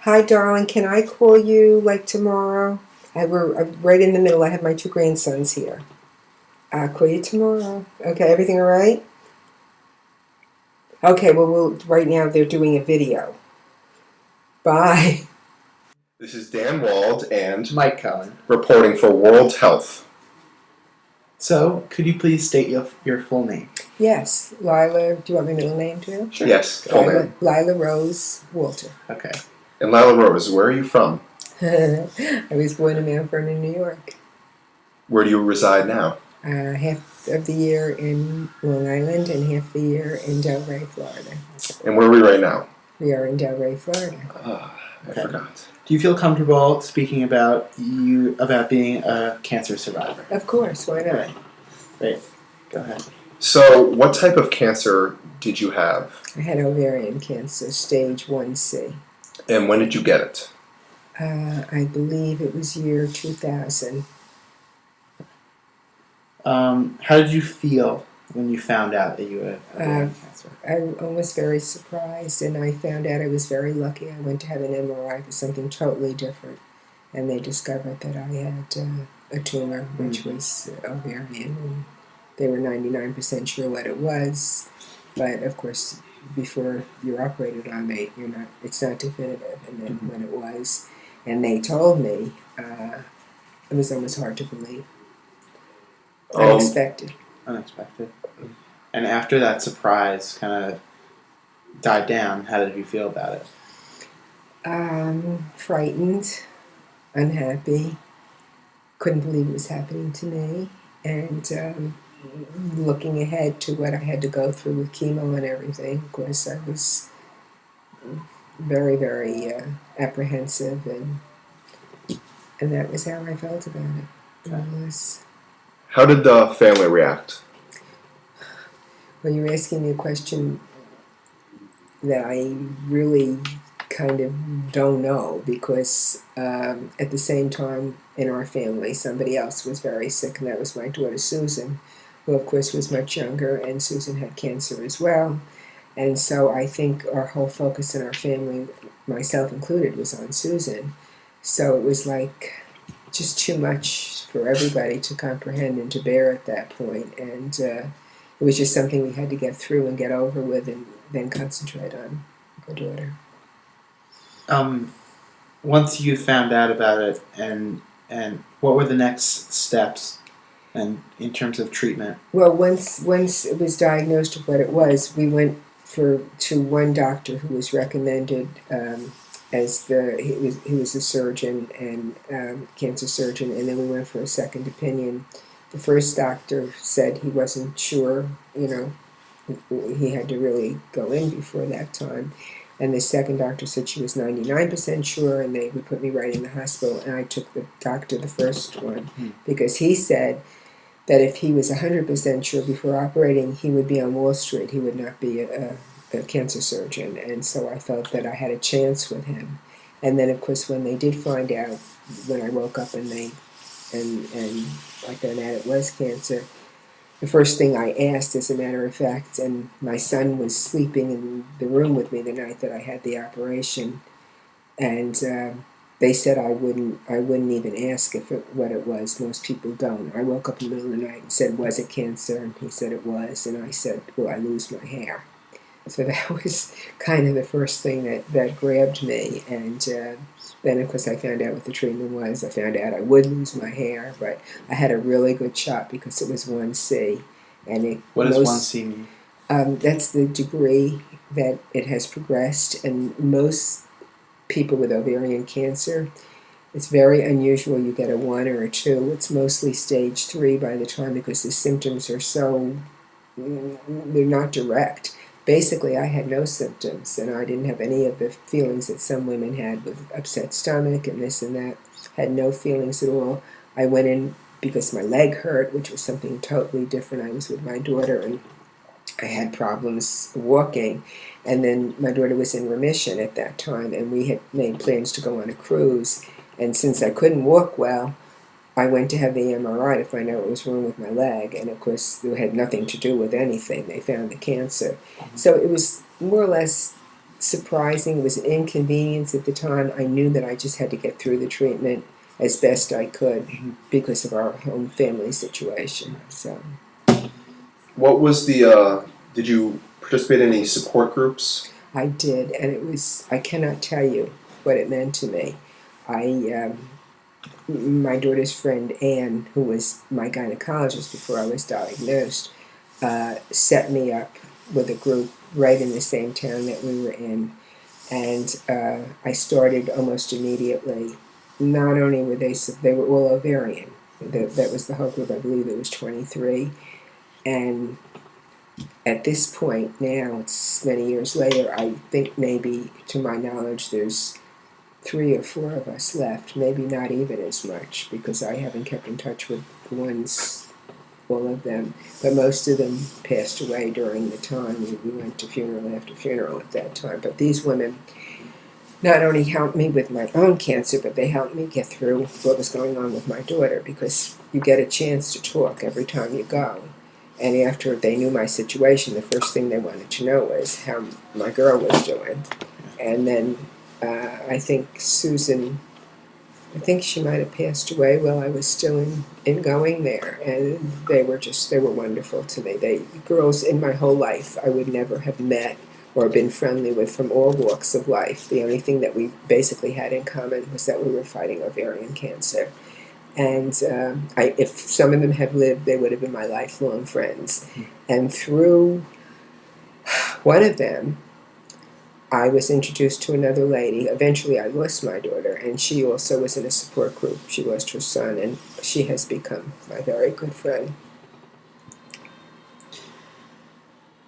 Hi, darling. Can I call you like tomorrow? We're right in the middle. I have my two grandsons here. I'll call you tomorrow. Okay, everything all right? Okay, well, right now they're doing a video. Bye. This is Dan Wald and Mike Cohen. reporting for World Health. So, could you please state your full name? Yes, Lila. Do you want my middle name too? Sure. Yes, full name. Lila Rose Walter. Okay. And Lila Rose, where are you from? I was born in Mount Vernon, New York. Where do you reside now? Half of the year in Long Island and half the year in Delray, Florida. And where are we right now? We are in Delray, Florida. I forgot. Do you feel comfortable speaking about being a cancer survivor? Of course, why not? Great. Go ahead. So, what type of cancer did you have? I had ovarian cancer, stage 1C. And when did you get it? I believe it was year 2000. How did you feel when you found out that you had ovarian cancer? I was very surprised, and I found out I was very lucky. I went to have an MRI for something totally different, and they discovered that I had a tumor, which was ovarian, and they were 99% sure what it was. But of course, before you're operated on, it's not definitive. And then when it was, and they told me, it was almost hard to believe. Unexpected. And after that surprise kind of died down, how did you feel about it? Frightened, unhappy, couldn't believe it was happening to me, and looking ahead to what I had to go through with chemo and everything. Of course, I was very, very apprehensive, and that was how I felt about it. How did the family react? Well, you're asking me a question that I really kind of don't know, because at the same time in our family somebody else was very sick, and that was my daughter Susan, who of course was much younger, and Susan had cancer as well. And so I think our whole focus in our family, myself included, was on Susan. So it was like just too much for everybody to comprehend and to bear at that point. And it was just something we had to get through and get over with, and then concentrate on our daughter. Once you found out about it, and what were the next steps, and in terms of treatment? Well, once it was diagnosed of what it was, we went to one doctor who was recommended he was a surgeon and cancer surgeon, and then we went for a second opinion. The first doctor said he wasn't sure, he had to really go in before that time. And the second doctor said she was 99% sure, and they would put me right in the hospital. And I took the doctor, the first one, because he said that if he was 100% sure before operating, he would be on Wall Street. He would not be a cancer surgeon. And so I felt that I had a chance with him. And then, of course, when they did find out, when I woke up and I found out it was cancer, the first thing I asked, as a matter of fact, and my son was sleeping in the room with me the night that I had the operation, and they said I wouldn't even ask what it was. Most people don't. I woke up in the middle of the night and said, "Was it cancer?" And he said it was, and I said, "Will I lose my hair?" So that was kind of the first thing that grabbed me, and then, of course, I found out what the treatment was. I found out I would lose my hair, but I had a really good shot because it was 1C. And what does 1C mean? That's the degree that it has progressed. And most people with ovarian cancer, it's very unusual you get a 1 or a 2. It's mostly stage 3 by the time, because the symptoms are they're not direct. Basically, I had no symptoms, and I didn't have any of the feelings that some women had with upset stomach and this and that. Had no feelings at all. I went in because my leg hurt, which was something totally different. I was with my daughter, and I had problems walking. And then my daughter was in remission at that time, and we had made plans to go on a cruise. And since I couldn't walk well, I went to have the MRI to find out what was wrong with my leg, and of course it had nothing to do with anything. They found the cancer. So it was more or less surprising. It was an inconvenience at the time. I knew that I just had to get through the treatment as best I could because of our home family situation. So What was the? Did you participate in any support groups? I did, and it was, I cannot tell you what it meant to me. My daughter's friend Anne, who was my gynecologist before I was diagnosed, set me up with a group right in the same town that we were in. And I started almost immediately. Not only were they were all ovarian. That was the whole group. I believe it was 23. And at this point now, it's many years later, I think maybe, to my knowledge, there's 3 or 4 of us left, maybe not even as much, because I haven't kept in touch with the ones, all of them, but most of them passed away during the time. We went to funeral after funeral at that time. But these women not only helped me with my own cancer, but they helped me get through what was going on with my daughter, because you get a chance to talk every time you go. And after they knew my situation, the first thing they wanted to know was how my girl was doing. And then I think Susan, I think she might have passed away while I was still in going there. And they were wonderful to me. Girls in my whole life I would never have met or been friendly with from all walks of life. The only thing that we basically had in common was that we were fighting ovarian cancer. And if some of them had lived, they would have been my lifelong friends. And through one of them, I was introduced to another lady. Eventually, I lost my daughter, and she also was in a support group. She lost her son, and she has become my very good friend.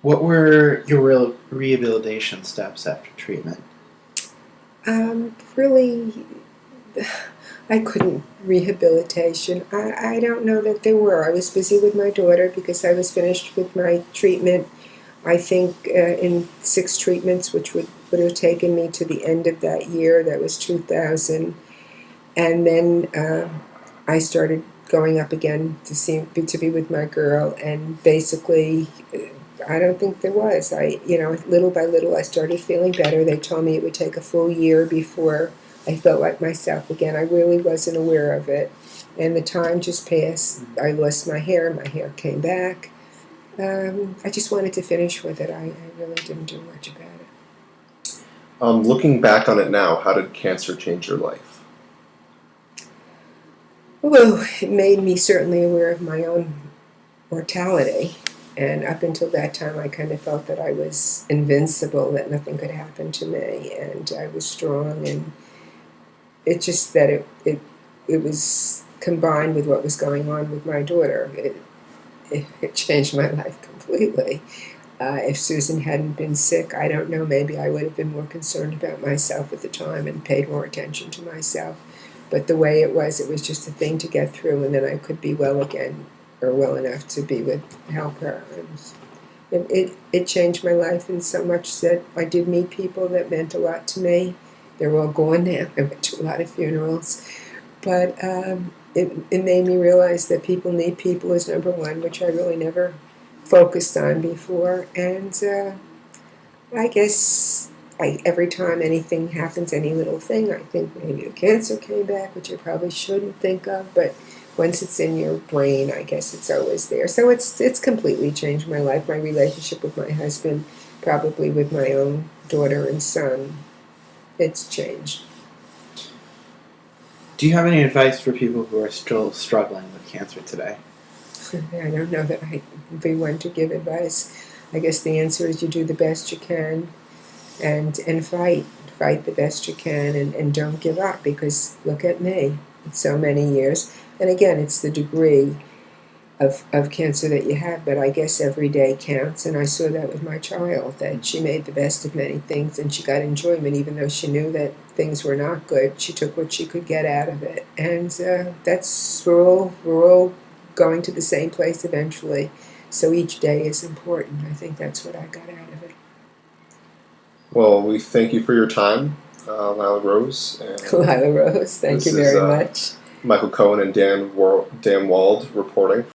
What were your rehabilitation steps after treatment? Really, I couldn't. Rehabilitation, I don't know that there were. I was busy with my daughter because I was finished with my treatment, I think, in 6 treatments, which would have taken me to the end of that year. That was 2000. And then I started going up again to be with my girl, and basically, I don't think there was. Little by little, I started feeling better. They told me it would take a full year before I felt like myself again. I really wasn't aware of it. And the time just passed. I lost my hair came back. I just wanted to finish with it. I really didn't do much about it. Looking back on it now, how did cancer change your life? Well, it made me certainly aware of my own mortality. And up until that time, I kind of felt that I was invincible, that nothing could happen to me, and I was strong. And it's just that it was combined with what was going on with my daughter. It changed my life completely. If Susan hadn't been sick, I don't know, maybe I would have been more concerned about myself at the time and paid more attention to myself. But the way it was just a thing to get through, and then I could be well again, or well enough to help her. It changed my life in so much that I did meet people that meant a lot to me. They're all gone now. I went to a lot of funerals. But it made me realize that people need people as number one, which I really never focused on before. And I guess every time anything happens, any little thing, I think maybe the cancer came back, which I probably shouldn't think of. But once it's in your brain, I guess it's always there. So it's completely changed my life, my relationship with my husband, probably with my own daughter and son. It's changed. Do you have any advice for people who are still struggling with cancer today? I don't know that I'd be one to give advice. I guess the answer is you do the best you can and fight. Fight the best you can and don't give up, because look at me. It's so many years. And again, it's the degree of cancer that you have, but I guess every day counts. And I saw that with my child, that she made the best of many things and she got enjoyment even though she knew that things were not good. She took what she could get out of it. And we're all going to the same place eventually. So each day is important. I think that's what I got out of it. Well, we thank you for your time, Lila Rose. And Lila Rose, thank you very much. Michael Cohen and Dan Wald reporting